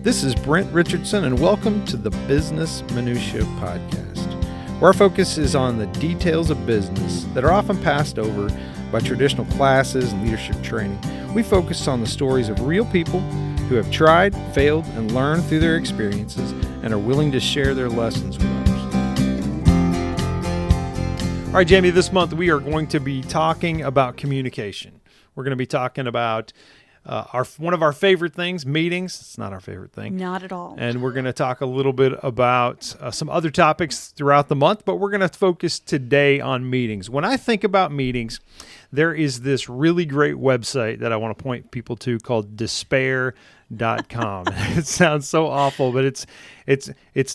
This is Brent Richardson, and welcome to the Business Minutia Podcast, where our focus is on the details of business that are often passed over by traditional classes and leadership training. We focus on the stories of real people who have tried, failed, and learned through their experiences and are willing to share their lessons with others. All right, Jamie, this month we are going to be talking about communication. We're going to be talking about one of our favorite things, meetings. It's not our favorite thing. Not at all. And we're going to talk a little bit about some other topics throughout the month, but we're going to focus today on meetings. When I think about meetings, there is this really great website that I want to point people to called despair.com. It sounds so awful, but it's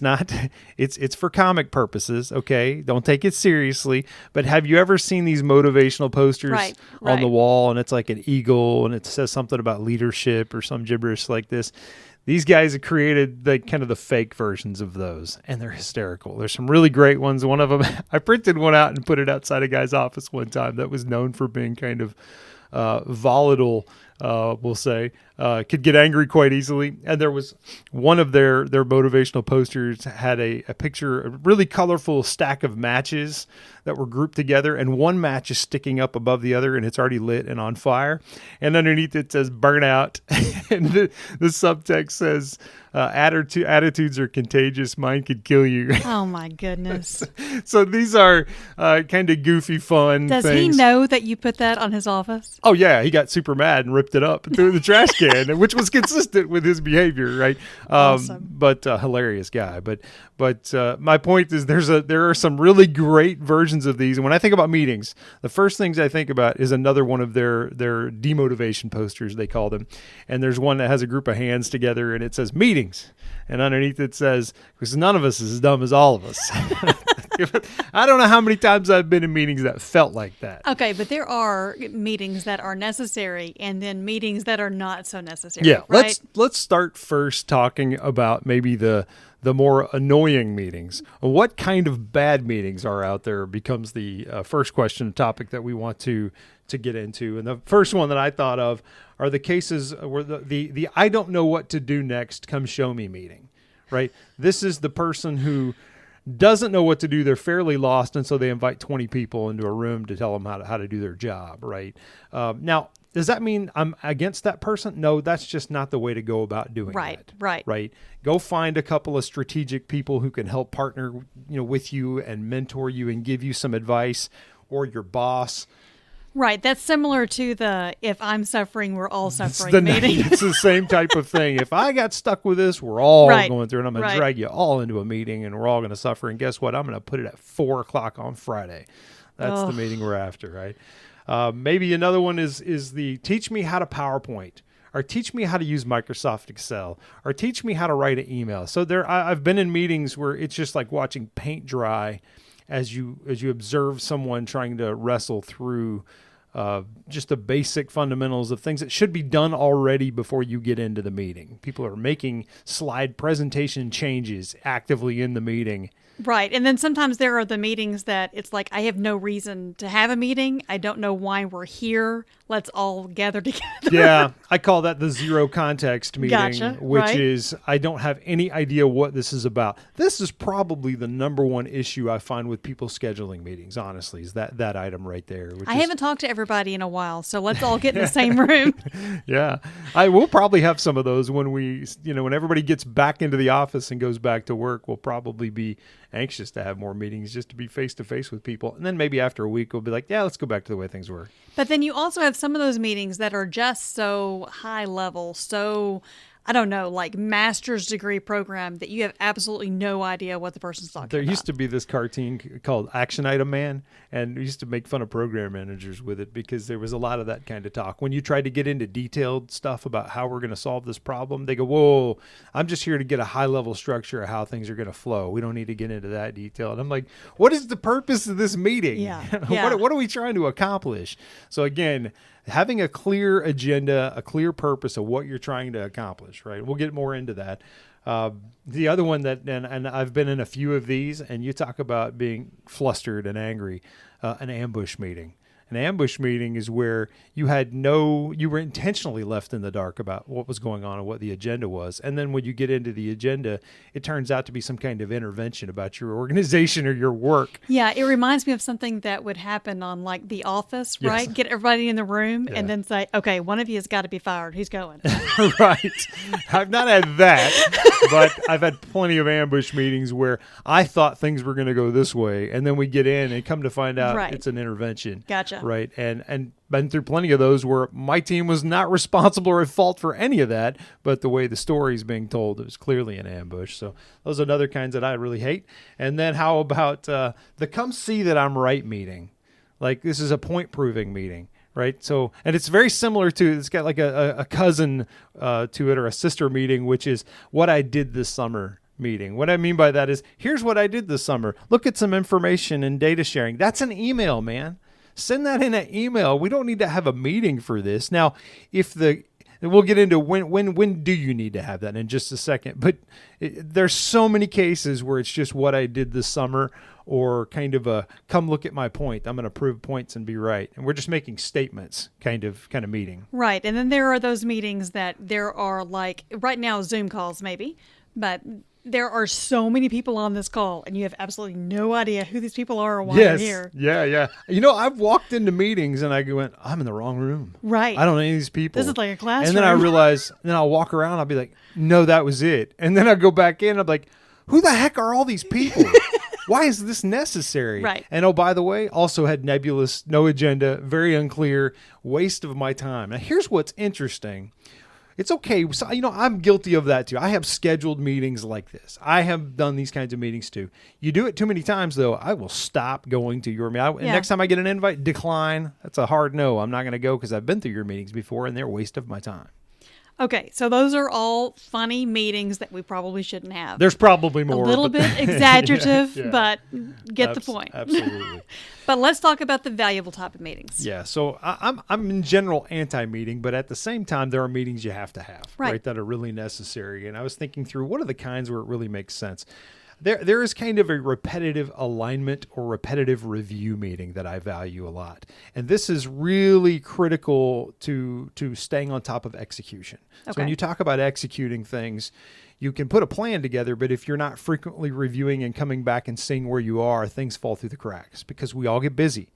not. It's for comic purposes, okay? Don't take it seriously. But have you ever seen these motivational posters on the wall, and it's like an eagle and it says something about leadership or some gibberish like this? These guys have created the fake versions of those, and they're hysterical. There's some really great ones. One of them, I printed one out and put it outside a guy's office one time that was known for being kind of volatile, we'll say, could get angry quite easily. And there was one of their motivational posters had a picture, a really colorful stack of matches that were grouped together, and one match is sticking up above the other, and it's already lit and on fire. And underneath it says "burnout," and the subtext says, "Attitudes are contagious. Mine could kill you." Oh my goodness! So these are kind of goofy, fun. Does things. he know that you put that on his office? Oh yeah, he got super mad and ripped it up and threw it in the trash can, which was consistent with his behavior, right? Awesome. But hilarious guy. But my point is, there are some really great versions of these. And when I think about meetings, the first things I think about is another one of their demotivation posters, they call them. And there's one that has a group of hands together, and it says meetings, and underneath it says, because none of us is as dumb as all of us. I don't know how many times I've been in meetings that felt like that. Okay, but there are meetings that are necessary and then meetings that are not so necessary. Yeah, right? let's start first talking about maybe the more annoying meetings. What kind of bad meetings are out there becomes the first question topic that we want to get into. And the first one that I thought of are the cases where the I don't know what to do next, come show me meeting, right? This is the person who doesn't know what to do. They're fairly lost, and so they invite 20 people into a room to tell them how to do their job, right? Now, does that mean I'm against that person? No, that's just not the way to go about doing that. Right. Go find a couple of strategic people who can help partner, with you and mentor you and give you some advice, or your boss. Right. That's similar to the "if I'm suffering, we're all suffering" meeting. It's the same type of thing. If I got stuck with this, we're all going through it. I'm going to drag you all into a meeting, and we're all going to suffer. And guess what? I'm going to put it at 4:00 on Friday. That's the meeting we're after, right? Maybe another one is the teach me how to PowerPoint, or teach me how to use Microsoft Excel, or teach me how to write an email. So I've been in meetings where it's just like watching paint dry as you observe someone trying to wrestle through just the basic fundamentals of things that should be done already before you get into the meeting. People are making slide presentation changes actively in the meeting. Right. And then sometimes there are the meetings that it's like, I have no reason to have a meeting. I don't know why we're here. Let's all gather together. Yeah. I call that the zero context meeting, Gotcha, which is I don't have any idea what this is about. This is probably the number one issue I find with people scheduling meetings, honestly, is that item right there. I haven't talked to everybody in a while, so let's all get in the same room. Yeah. I will probably have some of those when when everybody gets back into the office and goes back to work. We'll probably be anxious to have more meetings just to be face to face with people. And then maybe after a week, we'll be like, yeah, let's go back to the way things were. But then you also have some of those meetings that are just so high level, so, I don't know, like master's degree program that you have absolutely no idea what the person's talking about. There used to be this cartoon called Action Item Man, and we used to make fun of program managers with it because there was a lot of that kind of talk. When you tried to get into detailed stuff about how we're going to solve this problem, they go, whoa, I'm just here to get a high-level structure of how things are going to flow. We don't need to get into that detail. And I'm like, what is the purpose of this meeting? Yeah. What are we trying to accomplish? So again, having a clear agenda, a clear purpose of what you're trying to accomplish, right? We'll get more into that. The other one and I've been in a few of these, and you talk about being flustered and angry, an ambush meeting. An ambush meeting is where you were intentionally left in the dark about what was going on and what the agenda was. And then when you get into the agenda, it turns out to be some kind of intervention about your organization or your work. Yeah, it reminds me of something that would happen on like The Office, right? Yes. Get everybody in the room Yeah. and then say, okay, one of you has got to be fired. Who's going? Right. I've not had that, but I've had plenty of ambush meetings where I thought things were going to go this way. And then we get in and come to find out Right. it's an intervention. Gotcha. Right. And been through plenty of those where my team was not responsible or at fault for any of that, but the way the story is being told, it was clearly an ambush. So those are other kinds that I really hate. And then how about the come see that I'm right meeting? Like this is a point proving meeting. Right. So, and it's very similar to, it's got like a cousin to it or a sister meeting, which is what I did this summer meeting. What I mean by that is, here's what I did this summer. Look at some information and data sharing. That's an email, man. Send that in an email. We don't need to have a meeting for this. Now, we'll get into when do you need to have that in just a second. But there's so many cases where it's just what I did this summer, or kind of a come look at my point. I'm going to prove points and be right. And we're just making statements kind of meeting. Right. And then there are those meetings that there are like right now Zoom calls maybe, but there are so many people on this call and you have absolutely no idea who these people are or why they're here. Yeah. I've walked into meetings and I went, I'm in the wrong room. Right. I don't know any of these people. This is like a classroom. And then I realize, then I'll walk around, I'll be like, no, that was it. And then I go back in, I'm like, who the heck are all these people? Why is this necessary? Right. And oh, by the way, also had nebulous, no agenda, very unclear, waste of my time. Now, here's what's interesting. It's okay. So, I'm guilty of that too. I have scheduled meetings like this. I have done these kinds of meetings too. You do it too many times, though, I will stop going to your meeting. Yeah. Next time I get an invite, decline. That's a hard no. I'm not going to go because I've been through your meetings before and they're a waste of my time. Okay, so those are all funny meetings that we probably shouldn't have. There's probably more. A little bit exaggerative, Yeah. but get the point. Absolutely. But let's talk about the valuable type of meetings. Yeah, so I'm in general anti-meeting, but at the same time, there are meetings you have to have, right, that are really necessary. And I was thinking through what are the kinds where it really makes sense. There is kind of a repetitive alignment or repetitive review meeting that I value a lot. And this is really critical to staying on top of execution. So when you talk about executing things, you can put a plan together, but if you're not frequently reviewing and coming back and seeing where you are, things fall through the cracks because we all get busy.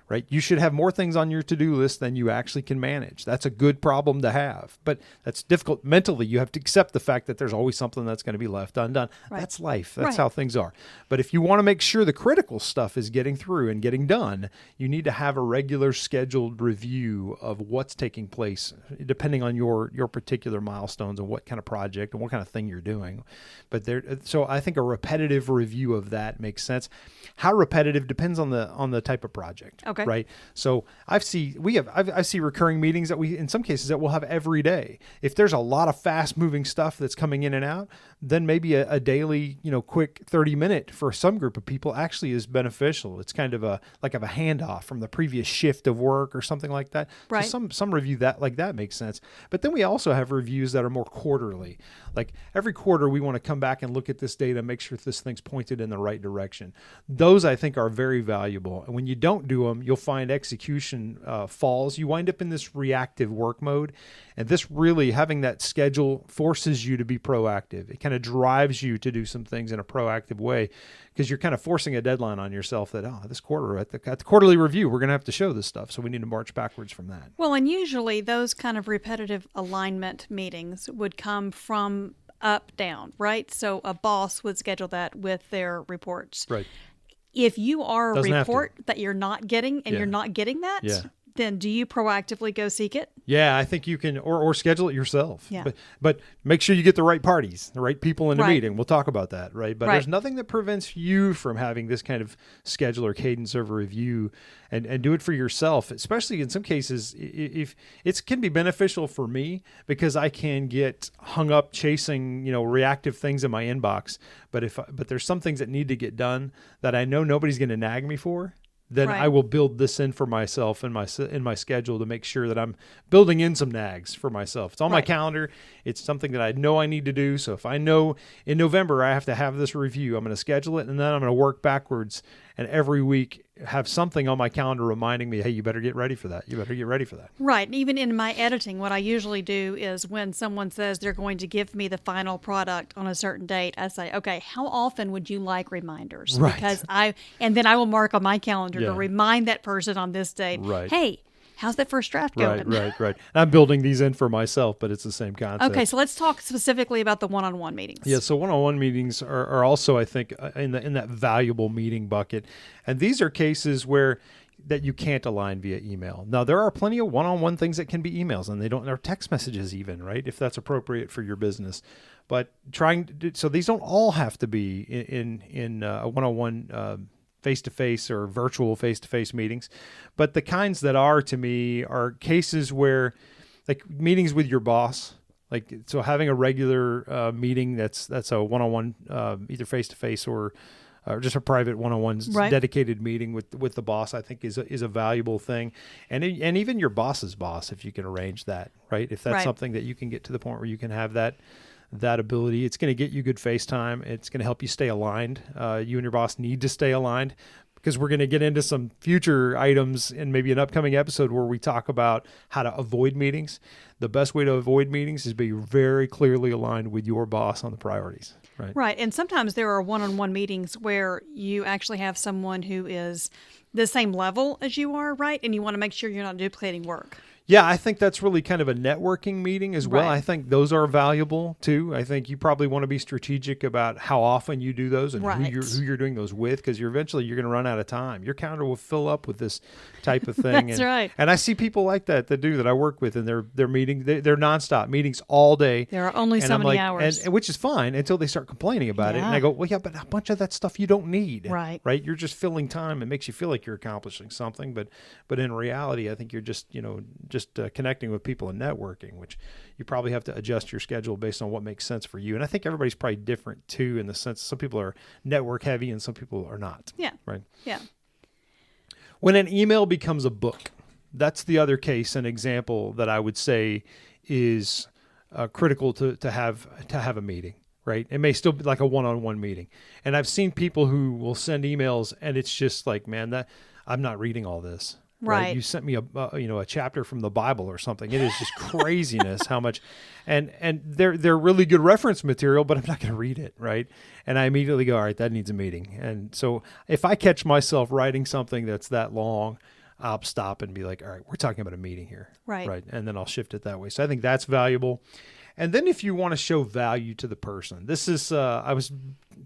Right? You should have more things on your to-do list than you actually can manage. That's a good problem to have, but that's difficult mentally. You have to accept the fact that there's always something that's going to be left undone. Right. That's life. That's how things are. But if you want to make sure the critical stuff is getting through and getting done, you need to have a regular scheduled review of what's taking place, depending on your particular milestones and what kind of project and what kind of thing you're doing. But so I think a repetitive review of that makes sense. How repetitive depends on the type of project. Okay. Right. So I see recurring meetings that we, in some cases, that we'll have every day. If there's a lot of fast moving stuff that's coming in and out, then maybe a daily, quick 30-minute for some group of people actually is beneficial. It's kind of a handoff from the previous shift of work or something like that. Right. So some review that makes sense. But then we also have reviews that are more quarterly. Like every quarter, we want to come back and look at this data, make sure this thing's pointed in the right direction. Those I think are very valuable. And when you don't do them, you'll find execution falls. You wind up in this reactive work mode. And this really, having that schedule forces you to be proactive. It kind of drives you to do some things in a proactive way because you're kind of forcing a deadline on yourself that, this quarter, at the quarterly review, we're going to have to show this stuff. So we need to march backwards from that. Well, and usually those kind of repetitive alignment meetings would come from up, down, right? So a boss would schedule that with their reports. Right. If you are a Doesn't report that you're not getting and you're not getting that, then do you proactively go seek it? Yeah, I think you can, or schedule it yourself. Yeah. But make sure you get the right parties, the right people in the meeting. We'll talk about that, right? But there's nothing that prevents you from having this kind of schedule or cadence of a review and do it for yourself, especially in some cases, if it can be beneficial for me because I can get hung up chasing, reactive things in my inbox. But there's some things that need to get done that I know nobody's going to nag me for. Then I will build this in for myself in my schedule to make sure that I'm building in some nags for myself. It's on my calendar. It's something that I know I need to do. So if I know in November I have to have this review, I'm going to schedule it and then I'm going to work backwards and every week have something on my calendar reminding me, hey, you better get ready for that. You better get ready for that. Right. And even in my editing, what I usually do is when someone says they're going to give me the final product on a certain date, I say, okay, how often would you like reminders? Right. And then I will mark on my calendar Yeah. to remind that person on this date, Right. hey, how's that first draft going? Right. I'm building these in for myself, but it's the same concept. Okay, so let's talk specifically about the one-on-one meetings. Yeah, so one-on-one meetings are also, I think, in that valuable meeting bucket, and these are cases where that you can't align via email. Now, there are plenty of one-on-one things that can be emails, and they're text messages even, right? If that's appropriate for your business, but so these don't all have to be in a one-on-one. Face-to-face or virtual face-to-face meetings, but the kinds that are, to me, are cases where, like meetings with your boss, like so having a regular meeting that's a one-on-one, either face-to-face or just a private one-on-one dedicated meeting with the boss, I think is a valuable thing, and even your boss's boss, if you can arrange that, right? If that's something that you can get to the point where you can have that ability, it's going to get you good face time. It's going to help you stay aligned. You and your boss need to stay aligned, because we're going to get into some future items in maybe an upcoming episode where we talk about how to avoid meetings. The best way to avoid meetings is be very clearly aligned with your boss on the priorities. Right. And sometimes there are one-on-one meetings where you actually have someone who is the same level as you are, right? And you want to make sure you're not duplicating work. Yeah, I think that's really kind of a networking meeting as well. Right. I think those are valuable too. I think you probably want to be strategic about how often you do those and who you're doing those with, because eventually you're going to run out of time. Your calendar will fill up with this type of thing. That's right. And I see people like that I work with, and they're meeting, they're nonstop meetings all day. There are only so many hours, and which is fine until they start complaining about it. And I go, well, yeah, but a bunch of that stuff you don't need. Right. You're just filling time. It makes you feel like you're accomplishing something, but in reality, I think you're just connecting with people and networking, which you probably have to adjust your schedule based on what makes sense for you. And I think everybody's probably different too, in the sense some people are network heavy and some people are not. Yeah. Right. Yeah. When an email becomes a book, that's the other case, an example that I would say is critical to have a meeting. Right. It may still be like a one-on-one meeting. And I've seen people who will send emails and it's just like, man, that I'm not reading all this. Right. You sent me a chapter from the Bible or something. It is just craziness how much, and they're really good reference material, but I'm not going to read it. Right. And I immediately go, all right, that needs a meeting. And so if I catch myself writing something that's that long, I'll stop and be like, all right, we're talking about a meeting here. Right. And then I'll shift it that way. So I think that's valuable. And then if you want to show value to the person, this is, I was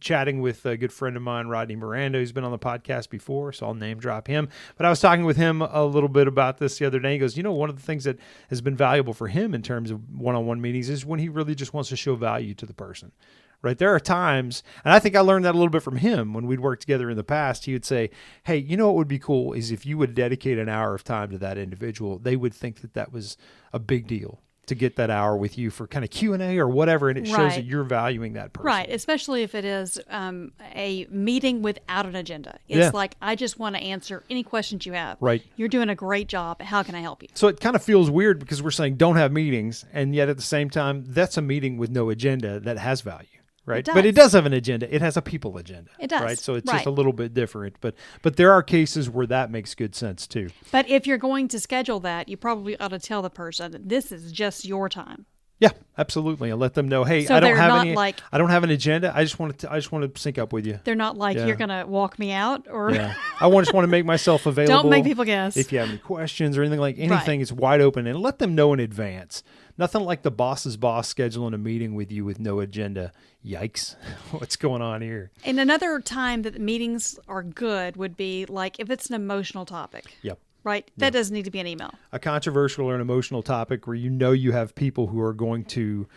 chatting with a good friend of mine, Rodney Miranda, who's been on the podcast before, so I'll name drop him. But I was talking with him a little bit about this the other day. He goes, one of the things that has been valuable for him in terms of one-on-one meetings is when he really just wants to show value to the person. Right. There are times, and I think I learned that a little bit from him when we'd worked together in the past. He would say, hey, what would be cool is if you would dedicate an hour of time to that individual. They would think that was a big deal to get that hour with you for kind of Q&A or whatever, and it shows that you're valuing that person. Right, especially if it is a meeting without an agenda. It's like, I just want to answer any questions you have. Right. You're doing a great job. How can I help you? So it kind of feels weird because we're saying don't have meetings, and yet at the same time, that's a meeting with no agenda that has value. Right. But it does have an agenda. It has a people agenda. It does. Right. So it's just a little bit different. But there are cases where that makes good sense too. But if you're going to schedule that, you probably ought to tell the person that this is just your time. Yeah, absolutely. And let them know, hey, so I don't have I don't have an agenda. I just want to sync up with you. They're not like, you're going to walk me out or I just want to make myself available. Don't make people guess. If you have any questions or anything, it's wide open, and let them know in advance. Nothing like the boss's boss scheduling a meeting with you with no agenda. Yikes. What's going on here? And another time that the meetings are good would be like if it's an emotional topic. Yep. Right? That doesn't need to be an email. A controversial or an emotional topic where you have people who are going to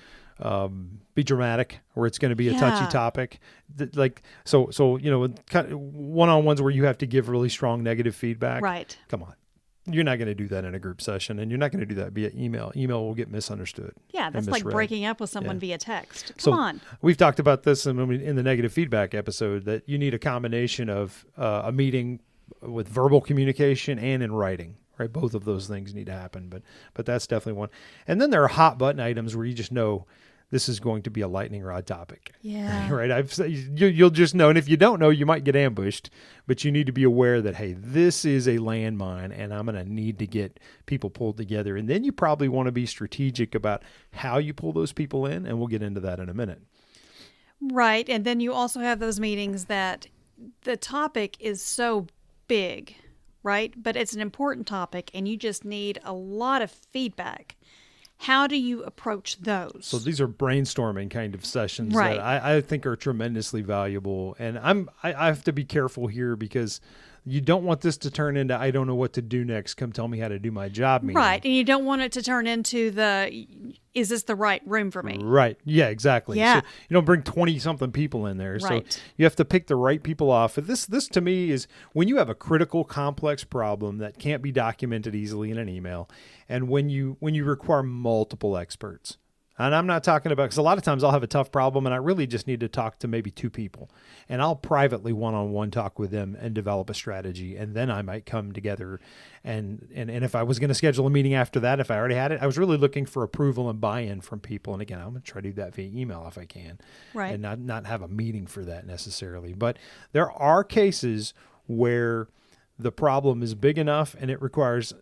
be dramatic, or it's going to be a touchy topic. So one-on-ones where you have to give really strong negative feedback. Right. Come on. You're not going to do that in a group session, and you're not going to do that via email. Email will get misunderstood. Yeah, that's like breaking up with someone via text. Come on. We've talked about this in the negative feedback episode, that you need a combination of a meeting with verbal communication and in writing. Right, both of those things need to happen, but that's definitely one. And then there are hot button items where you just know this is going to be a lightning rod topic. Yeah. Right. You'll just know. And if you don't know, you might get ambushed, but you need to be aware that, hey, this is a landmine and I'm going to need to get people pulled together. And then you probably want to be strategic about how you pull those people in. And we'll get into that in a minute. Right. And then you also have those meetings that the topic is so big, right? But it's an important topic and you just need a lot of feedback. How do you approach those? So these are brainstorming kind of sessions Right. that I think are tremendously valuable. And I have to be careful here because you don't want this to turn into, I don't know what to do next. Come tell me how to do my job meeting. Right. And you don't want it to turn into is this the right room for me? Right. Yeah, exactly. Yeah. So you don't bring 20-something people in there. Right. So you have to pick the right people off. This to me is when you have a critical, complex problem that can't be documented easily in an email, and when you require multiple experts. And I'm not talking about, because a lot of times I'll have a tough problem and I really just need to talk to maybe 2 people. And I'll privately one-on-one talk with them and develop a strategy. And then I might come together. And if I was going to schedule a meeting after that, if I already had it, I was really looking for approval and buy-in from people. And again, I'm going to try to do that via email if I can. Right. And not have a meeting for that necessarily. But there are cases where the problem is big enough and it requires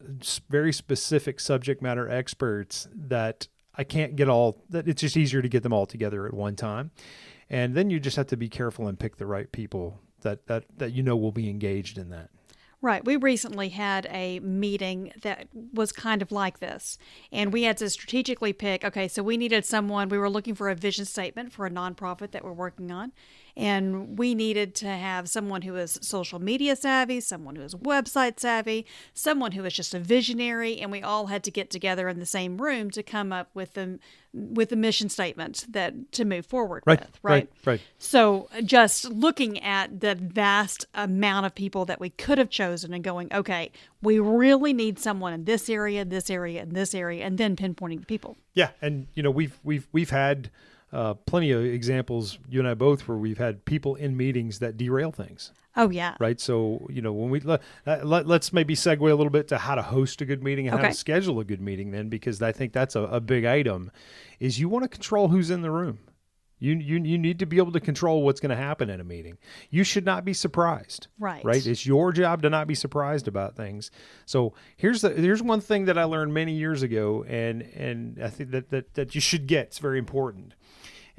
very specific subject matter experts that I can't get that it's just easier to get them all together at one time. And then you just have to be careful and pick the right people that will be engaged in that. Right. We recently had a meeting that was kind of like this. And we had to strategically pick, okay, so we needed someone, we were looking for a vision statement for a nonprofit that we're working on. And we needed to have someone who is social media savvy, someone who is website savvy, someone who is just a visionary. And we all had to get together in the same room to come up with the mission statement to move forward with. Right. So just looking at the vast amount of people that we could have chosen and going, okay, we really need someone in this area, this area, and this area, and then pinpointing the people. Yeah. And, we've had plenty of examples, you and I both, where we've had people in meetings that derail things. Oh, yeah. Right. So, when let's maybe segue a little bit to how to host a good meeting and how to schedule a good meeting then, because I think that's a big item, is you want to control who's in the room. You need to be able to control what's going to happen in a meeting. You should not be surprised. Right. Right. It's your job to not be surprised about things. So here's one thing that I learned many years ago, and I think that you should get. It's very important.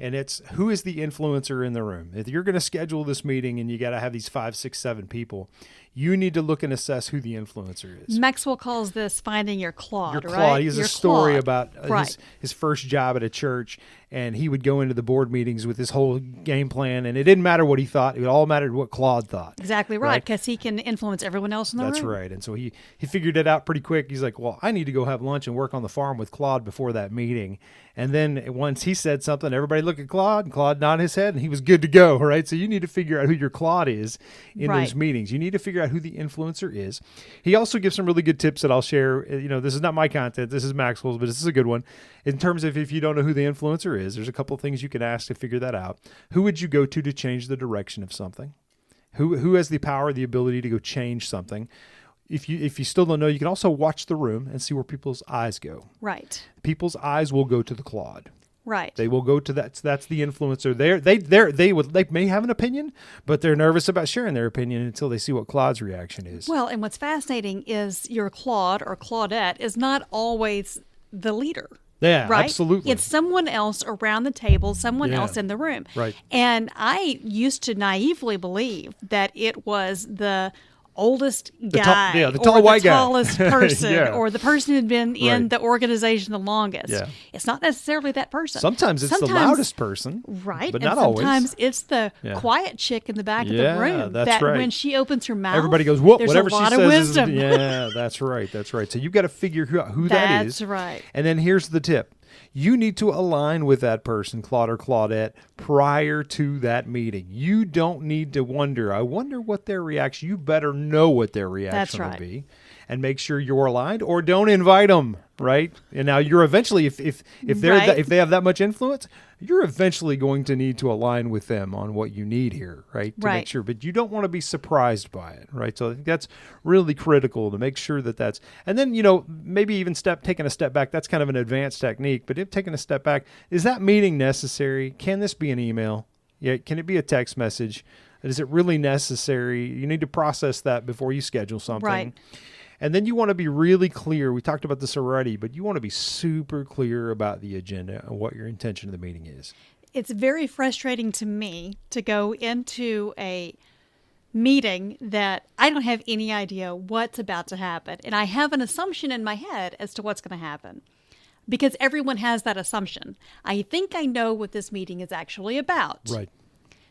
And it's, who is the influencer in the room? If you're going to schedule this meeting and you got to have these 5, 6, 7 people, you need to look and assess who the influencer is. Maxwell calls this finding your Claude, Your right? Claude. He has a story about right. his first job at a church, and he would go into the board meetings with his whole game plan, and it didn't matter what he thought. It all mattered what Claude thought. Exactly right, because he can influence everyone else in the room. That's right. And so he figured it out pretty quick. He's like, well, I need to go have lunch and work on the farm with Claude before that meeting. And then once he said something, everybody looked at Claude, and Claude nodded his head, and he was good to go, right? So you need to figure out who your Claude is in those meetings. You need to figure out who the influencer is. He also gives some really good tips that I'll share. This is not my content. This is Maxwell's, but this is a good one. In terms of if you don't know who the influencer is, there's a couple of things you can ask to figure that out. Who would you go to change the direction of something? Who has the power, the ability to go change something? If you still don't know, you can also watch the room and see where people's eyes go. Right. People's eyes will go to the Claude. Right. They will go to that. That's the influencer. They may have an opinion, but they're nervous about sharing their opinion until they see what Claude's reaction is. Well, and what's fascinating is your Claude or Claudette is not always the leader. Yeah, right? Absolutely. It's someone else around the table, someone else in the room. Right. And I used to naively believe that it was the oldest guy, the tall white guy, tallest person, or the person who'd been in the organization the longest. Yeah. It's not necessarily that person. Sometimes it's the loudest person, right? But and not always. Sometimes it's the quiet chick in the back of the room that's right. when she opens her mouth, everybody goes, "Whoop!" There's Whatever a lot she of says wisdom. that's right. That's right. So you've got to figure out who that is. That's right. And then here's the tip. You need to align with that person, Claude or Claudette, prior to that meeting. You don't need to wonder, I wonder what their reaction. You better know what their reaction will be. and make sure you're aligned, or don't invite them, right? And now you're eventually, if they're Right. if they have that much influence, you're eventually going to need to align with them on what you need here, right? To make Right. sure, but you don't want to be surprised by it, right? So I think that's really critical to make sure that that's, and then, maybe even taking a step back. That's kind of an advanced technique, but if taking a step back, is that meeting necessary? Can this be an email? Yeah. Can it be a text message? Is it really necessary? You need to process that before you schedule something. Right. And then you want to be really clear. We talked about this already, but you want to be super clear about the agenda and what your intention of the meeting is. It's very frustrating to me to go into a meeting that I don't have any idea what's about to happen. And I have an assumption in my head as to what's going to happen, because everyone has that assumption. I think I know what this meeting is actually about. Right.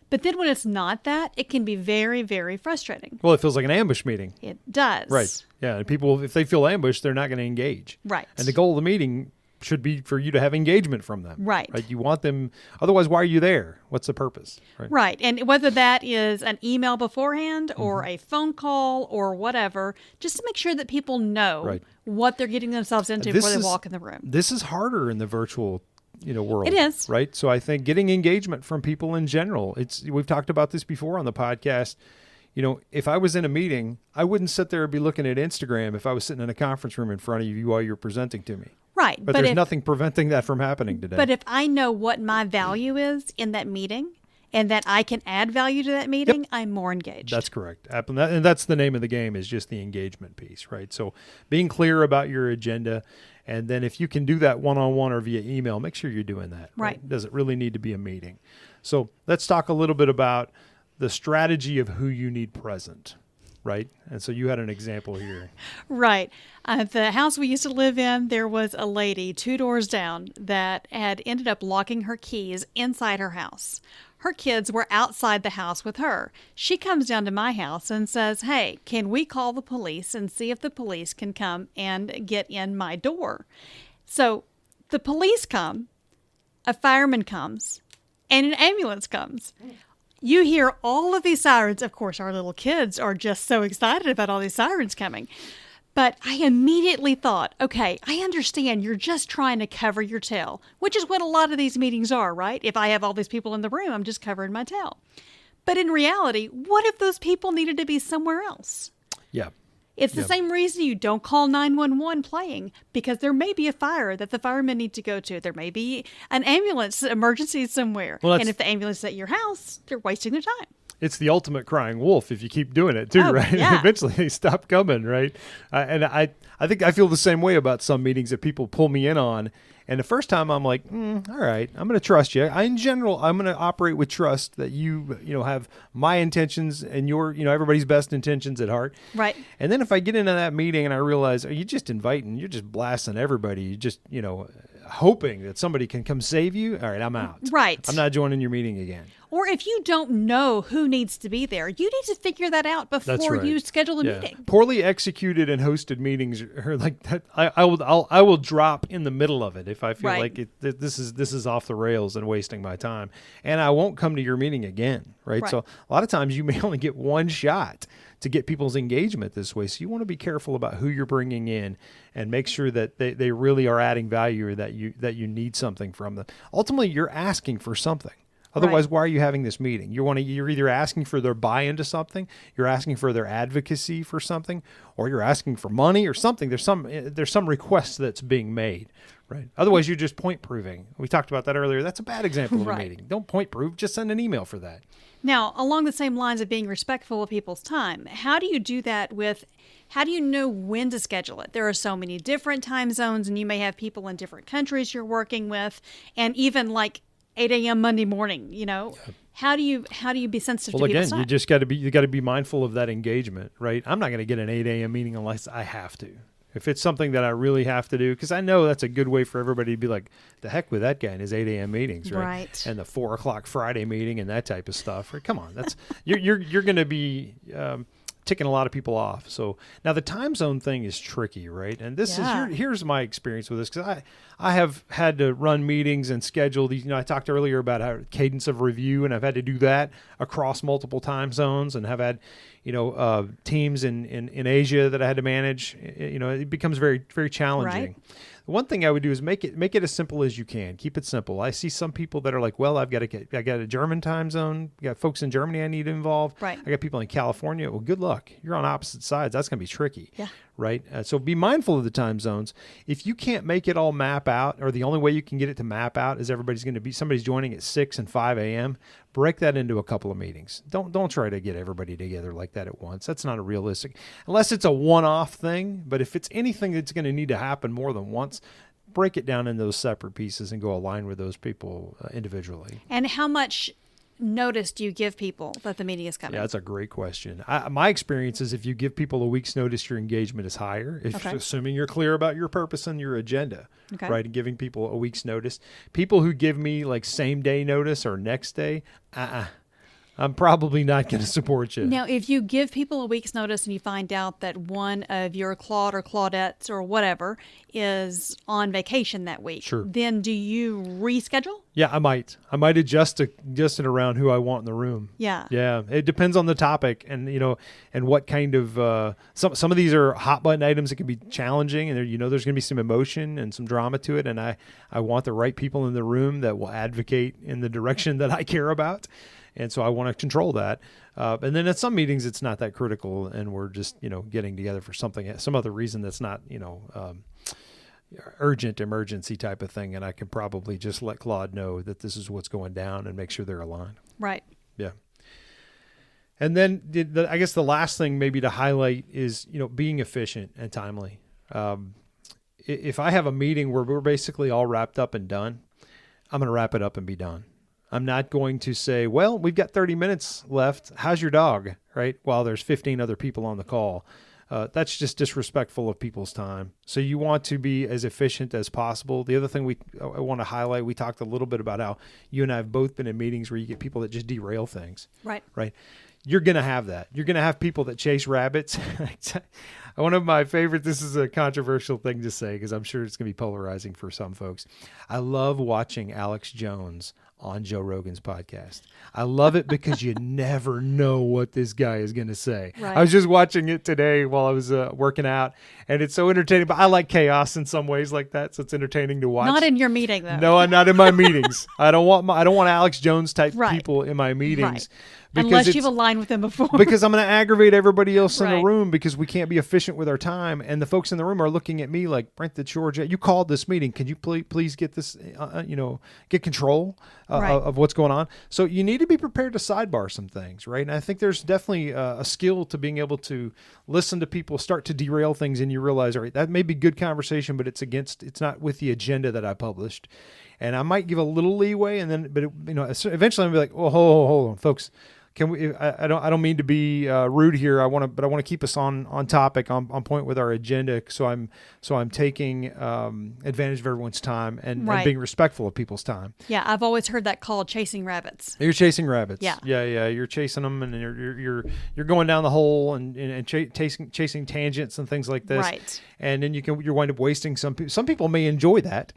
But then when it's not that, it can be very, very frustrating. Well, it feels like an ambush meeting. It does. Right. Yeah. And people, if they feel ambushed, they're not going to engage. Right. And the goal of the meeting should be for you to have engagement from them. Right. You want them. Otherwise, why are you there? What's the purpose? Right. And whether that is an email beforehand or a phone call or whatever, just to make sure that people know what they're getting themselves into before they walk in the room. This is harder in the virtual world. It is. Right. So I think getting engagement from people in general, we've talked about this before on the podcast. If I was in a meeting, I wouldn't sit there and be looking at Instagram if I was sitting in a conference room in front of you while you're presenting to me. Right. But there's nothing preventing that from happening today. But if I know what my value is in that meeting and that I can add value to that meeting, I'm more engaged. That's correct. And that's the name of the game, is just the engagement piece, right? So being clear about your agenda. And then if you can do that one-on-one or via email, make sure you're doing that. Right. Does it really need to be a meeting? So let's talk a little bit about the strategy of who you need present, right? And so you had an example here. Right. The house we used to live in, there was a lady 2 doors down that had ended up locking her keys inside her house. Her kids were outside the house with her. She comes down to my house and says, "Hey, can we call the police and see if the police can come and get in my door?" So the police come, a fireman comes, and an ambulance comes. You hear all of these sirens. Of course, our little kids are just so excited about all these sirens coming. But I immediately thought, okay, I understand you're just trying to cover your tail, which is what a lot of these meetings are, right? If I have all these people in the room, I'm just covering my tail. But in reality, what if those people needed to be somewhere else? Yeah. It's the same reason you don't call 911 playing, because there may be a fire that the firemen need to go to. There may be an ambulance emergency somewhere. Well, and if the ambulance is at your house, they're wasting their time. It's the ultimate crying wolf if you keep doing it too, right? Yeah. Eventually they stop coming, right? And I think I feel the same way about some meetings that people pull me in on. And the first time I'm like, all right, I'm going to trust you. In general, I'm going to operate with trust that you have my intentions and your, everybody's best intentions at heart. Right. And then if I get into that meeting and I realize, you're just inviting, you're just blasting everybody, you just, hoping that somebody can come save you. All right, I'm out. Right. I'm not joining your meeting again. Or if you don't know who needs to be there, you need to figure that out before you schedule a meeting. Poorly executed and hosted meetings are like that. I will drop in the middle of it if I feel like this is off the rails and wasting my time, and I won't come to your meeting again. Right. So a lot of times you may only get one shot to get people's engagement this way. So you want to be careful about who you're bringing in and make sure that they really are adding value, or that you need something from them. Ultimately, you're asking for something. Otherwise, why are you having this meeting? You're either asking for their buy-in to something, you're asking for their advocacy for something, or you're asking for money or something. There's some request that's being made, right? Otherwise, you're just point proving. We talked about that earlier. That's a bad example of a meeting. Don't point prove. Just send an email for that. Now, along the same lines of being respectful of people's time, how do you do that how do you know when to schedule it? There are so many different time zones, and you may have people in different countries you're working with, and even like 8 a.m. Monday morning, how do you be sensitive to people's time? You just got to be mindful of that engagement, right? I'm not going to get an 8 a.m. meeting unless I have to. If it's something that I really have to do, because I know that's a good way for everybody to be like, the heck with that guy and his 8 a.m. meetings, right? Right. And the 4 o'clock Friday meeting and that type of stuff. Right? Come on, that's you're going to be ticking a lot of people off. So now the time zone thing is tricky, right? And this is here's my experience with this, because I have had to run meetings and schedule these. I talked earlier about how cadence of review, and I've had to do that across multiple time zones, and have had teams in Asia that I had to manage. It becomes very, very challenging. Right. One thing I would do is make it as simple as you can. Keep it simple. I see some people that are like, well, I got a German time zone. I got folks in Germany I need to involve. Right. I got people in California. Well, good luck. You're on opposite sides. That's going to be tricky. Yeah. Right. So be mindful of the time zones. If you can't make it all map out, or the only way you can get it to map out is somebody's joining at 6 and 5 a.m., break that into a couple of meetings. Don't try to get everybody together like that at once. That's not a realistic, unless it's a one-off thing. But if it's anything that's going to need to happen more than once, break it down into those separate pieces and go align with those people individually. And how much notice do you give people that the meeting is coming? Yeah, that's a great question. My experience is if you give people a week's notice, your engagement is higher. Assuming you're clear about your purpose and your agenda, right? And giving people a week's notice. People who give me like same day notice or next day, I'm probably not going to support you. Now, if you give people a week's notice and you find out that one of your Claude or Claudettes or whatever is on vacation that week, sure, then do you reschedule? Yeah, I might adjust it around who I want in the room. Yeah. Yeah. It depends on the topic and, and what kind of, some of these are hot button items that can be challenging, and there's going to be some emotion and some drama to it. And I want the right people in the room that will advocate in the direction that I care about. And so I want to control that. And then at some meetings, it's not that critical, and we're just, getting together for some other reason that's not, urgent emergency type of thing. And I can probably just let Claude know that this is what's going down and make sure they're aligned. Right. Yeah. And then I guess the last thing maybe to highlight is, being efficient and timely. If I have a meeting where we're basically all wrapped up and done, I'm going to wrap it up and be done. I'm not going to say, well, we've got 30 minutes left. How's your dog? Right? While there's 15 other people on the call. That's just disrespectful of people's time. So you want to be as efficient as possible. The other thing I want to highlight, we talked a little bit about how you and I have both been in meetings where you get people that just derail things. Right. Right. You're going to have that. You're going to have people that chase rabbits. One of my favorite, this is a controversial thing to say because I'm sure it's going to be polarizing for some folks. I love watching Alex Jones on Joe Rogan's podcast. I love it because you never know what this guy is going to say. Right. I was just watching it today while I was working out, and it's so entertaining. But I like chaos in some ways like that, so it's entertaining to watch. Not in your meeting, though. No, not in my meetings. I don't want Alex Jones type right. people in my meetings. Right. Unless you've aligned with them before. Because I'm going to aggravate everybody else in right. the room because we can't be efficient with our time. And the folks in the room are looking at me like, Brent, Georgia, you called this meeting. Can you please get this, get control right. of what's going on? So you need to be prepared to sidebar some things, right? And I think there's definitely a skill to being able to listen to people start to derail things, and you realize, all right, that may be good conversation, but it's not with the agenda that I published. And I might give a little leeway, eventually I'll be like, oh, hold on, folks. Can we? I don't mean to be rude here. But I want to keep us on topic, on point with our agenda. So I'm taking advantage of everyone's time and being respectful of people's time. Yeah, I've always heard that called chasing rabbits. You're chasing rabbits. Yeah. You're chasing them, and you're going down the hole and chasing tangents and things like this. Right. And then you wind up wasting some people. Some people may enjoy that.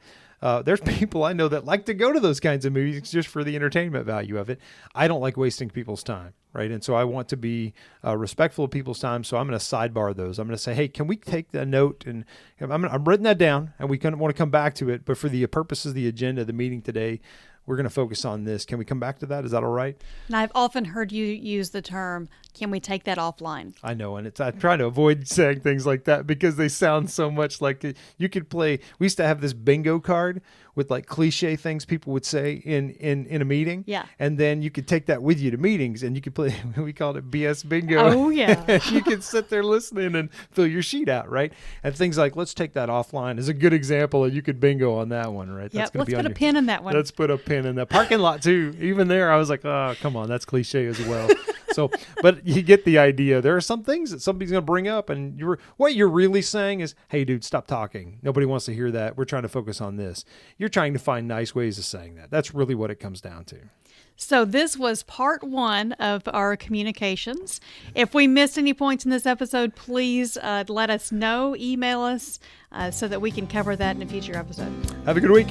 There's people I know that like to go to those kinds of movies just for the entertainment value of it. I don't like wasting people's time, right? And so I want to be respectful of people's time, so I'm going to sidebar those. I'm going to say, hey, can we take that note? And I'm writing that down, and we want to come back to it. But for the purposes of the agenda, the meeting today, we're going to focus on this. Can we come back to that? Is that all right? And I've often heard you use the term, can we take that offline? I know, and I try to avoid saying things like that because they sound so much like you could play. We used to have this bingo card with like cliche things people would say in a meeting. Yeah. And then you could take that with you to meetings, and you could play, we called it BS bingo. Oh, yeah. You could sit there listening and fill your sheet out, right? And things like, let's take that offline is a good example, and you could bingo on that one, right? Yep, let's put a pin in that one. Let's put a pin in that. Parking lot, too. Even there, I was like, oh, come on, that's cliche as well. So, but you get the idea. There are some things that somebody's going to bring up, and what you're really saying is, hey, dude, stop talking. Nobody wants to hear that. We're trying to focus on this. You're trying to find nice ways of saying that. That's really what it comes down to. So this was part 1 of our communications. If we missed any points in this episode, please let us know. Email us so that we can cover that in a future episode. Have a good week.